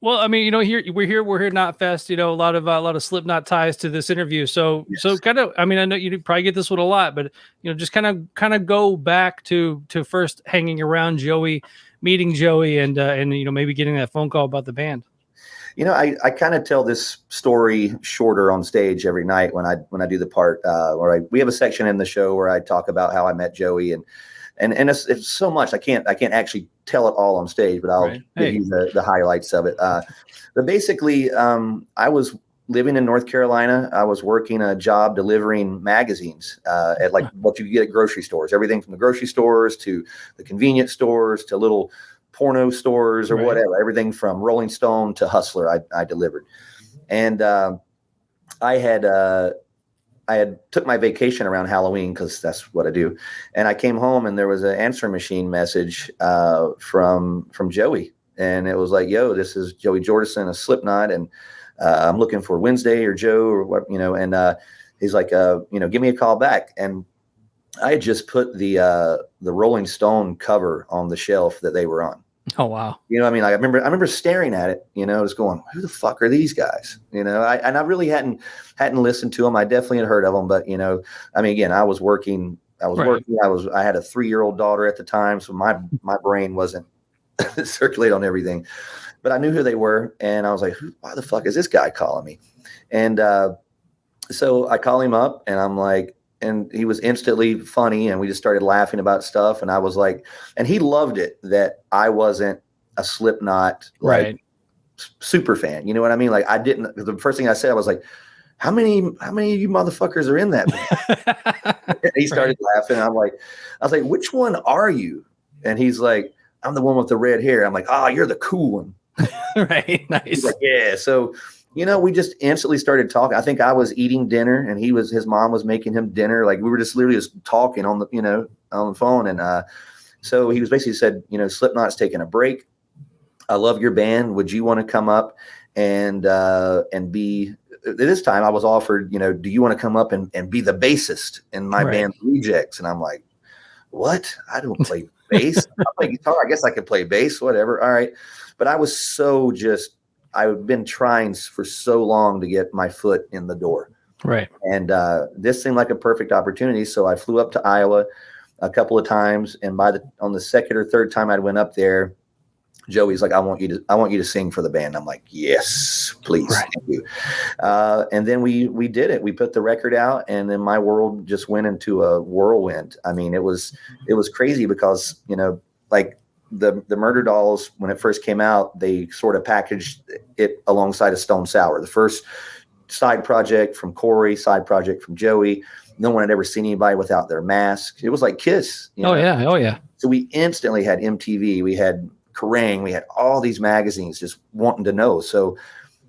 Well, I mean, we're here at Knot Fest. A lot of Slipknot ties to this interview. So Yes. kind of, I mean, I know you probably get this one a lot, but just kind of go back to first hanging around Joey, meeting Joey, and maybe getting that phone call about the band. I kind of tell this story shorter on stage every night when I do the part where we have a section in the show where I talk about how I met Joey and it's so much I can't actually tell it all on stage, but I'll give you the highlights of it. But basically, I was living in North Carolina. I was working a job delivering magazines at like what you get at grocery stores, everything from the grocery stores to the convenience stores to little porno stores or whatever, everything from Rolling Stone to Hustler I delivered. And I had took my vacation around Halloween because that's what I do. And I came home and there was an answering machine message from Joey. And it was like, yo, this is Joey Jordison of Slipknot. And I'm looking for Wednesday or Joe or what, and he's like, give me a call back. And I had just put the Rolling Stone cover on the shelf that they were on. Oh, wow. I mean, I remember staring at it, just going, who the fuck are these guys? I really hadn't listened to them. I definitely had heard of them, but I mean, again, I was working. I had a 3-year-old daughter at the time. So my brain wasn't circulate on everything, but I knew who they were. And I was like, why the fuck is this guy calling me? And so I call him up and I'm like, and he was instantly funny and we just started laughing about stuff. And I was like, and he loved it that I wasn't a Slipknot super fan. You know what I mean? Like the first thing I said, I was like, how many of you motherfuckers are in that band? And he started laughing. I was like, which one are you? And he's like, I'm the one with the red hair. I'm like, oh, you're the cool one. Right. Nice. He's like, yeah. So, we just instantly started talking. I think I was eating dinner and his mom was making him dinner. Like we were just literally just talking on the phone. And so he was basically said, Slipknot's taking a break. I love your band. Would you want to come up and be, at this time I was offered, do you want to come up and be the bassist in my band Rejects? And I'm like, what? I don't play bass. I play guitar. I guess I could play bass, whatever. All right. But I was I've been trying for so long to get my foot in the door. Right. And this seemed like a perfect opportunity. So I flew up to Iowa a couple of times. And on the second or third time I went up there, Joey's like, I want you to sing for the band. I'm like, yes, please. Right. Thank you. And then we did it. We put the record out and then my world just went into a whirlwind. I mean, it was crazy because, like the Murderdolls, when it first came out, they sort of packaged it alongside of Stone Sour. The first side project from Corey, side project from Joey. No one had ever seen anybody without their mask. It was like Kiss. Oh yeah. So we instantly had MTV. We had Kerrang. We had all these magazines just wanting to know. So,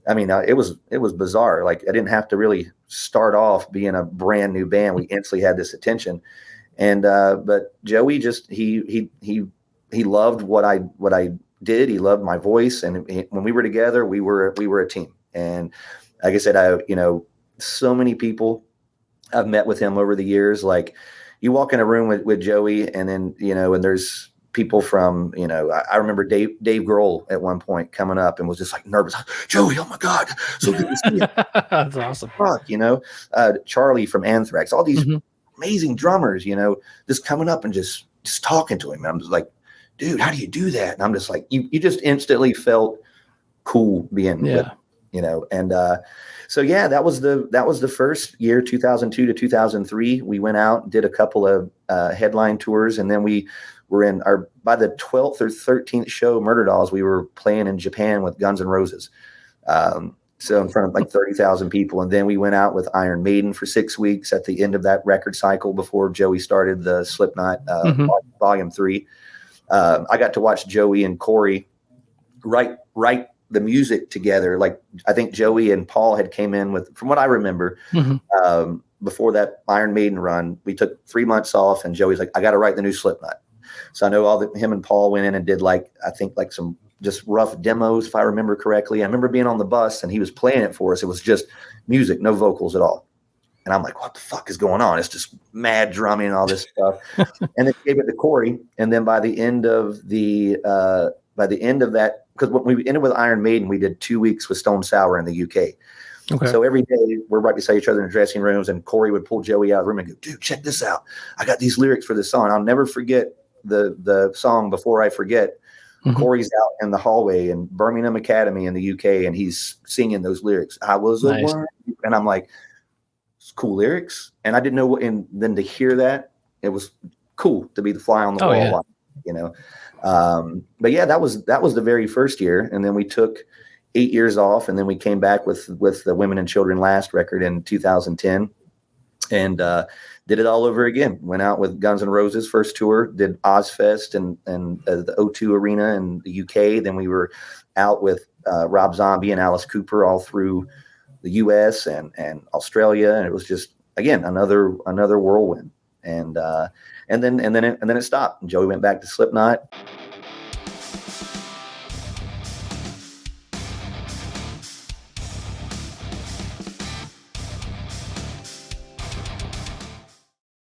I mean, it was bizarre. Like I didn't have to really start off being a brand new band. We instantly had this attention. And but Joey just he loved what I did. He loved my voice, and when we were together, we were a team. And like I said, so many people I've met with him over the years. Like you walk in a room with Joey, and then and there's people from I remember Dave Grohl at one point coming up and was just like nervous. Joey, oh my God, so good to see you. That's awesome. Fuck, Charlie from Anthrax, all these amazing drummers, just coming up and just talking to him. And I'm just like, dude, how do you do that? And I'm just like, you just instantly felt cool being with, and so yeah, that was the first year, 2002 to 2003. We went out, did a couple of headline tours, and then we were by the 12th or 13th show, Murderdolls, we were playing in Japan with Guns N' Roses. So in front of like 30,000 people. And then we went out with Iron Maiden for 6 weeks at the end of that record cycle before Joey started the Slipknot Volume 3. I got to watch Joey and Corey write the music together. Like I think Joey and Paul had came in with, from what I remember, before that Iron Maiden run, we took 3 months off and Joey's like, I got to write the new Slipknot. So I know him and Paul went in and did I think some just rough demos, if I remember correctly. I remember being on the bus and he was playing it for us. It was just music, no vocals at all. And I'm like, what the fuck is going on? It's just mad drumming and all this stuff. And then gave it to Corey. And then by the end of that because when we ended with Iron Maiden, we did 2 weeks with Stone Sour in the UK. Okay. So every day we're right beside each other in the dressing rooms, and Corey would pull Joey out of the room and go, dude, check this out. I got these lyrics for this song. I'll never forget the song Before I Forget. Mhm. Corey's out in the hallway in Birmingham Academy in the UK, and he's singing those lyrics. I was a Nice. worm. And I'm like, it's cool lyrics. And I didn't know what, and then to hear that, it was cool to be the fly on the wall, yeah. you know? But yeah, that was the very first year. And then we took 8 years off, and then we came back with the Women and Children Last record in 2010, and did it all over again. Went out with Guns N' Roses first tour, did Ozfest and the O2 Arena in the UK. Then we were out with Rob Zombie and Alice Cooper all through the US and Australia, and it was just, again, another whirlwind. And then it stopped. And Joey went back to Slipknot.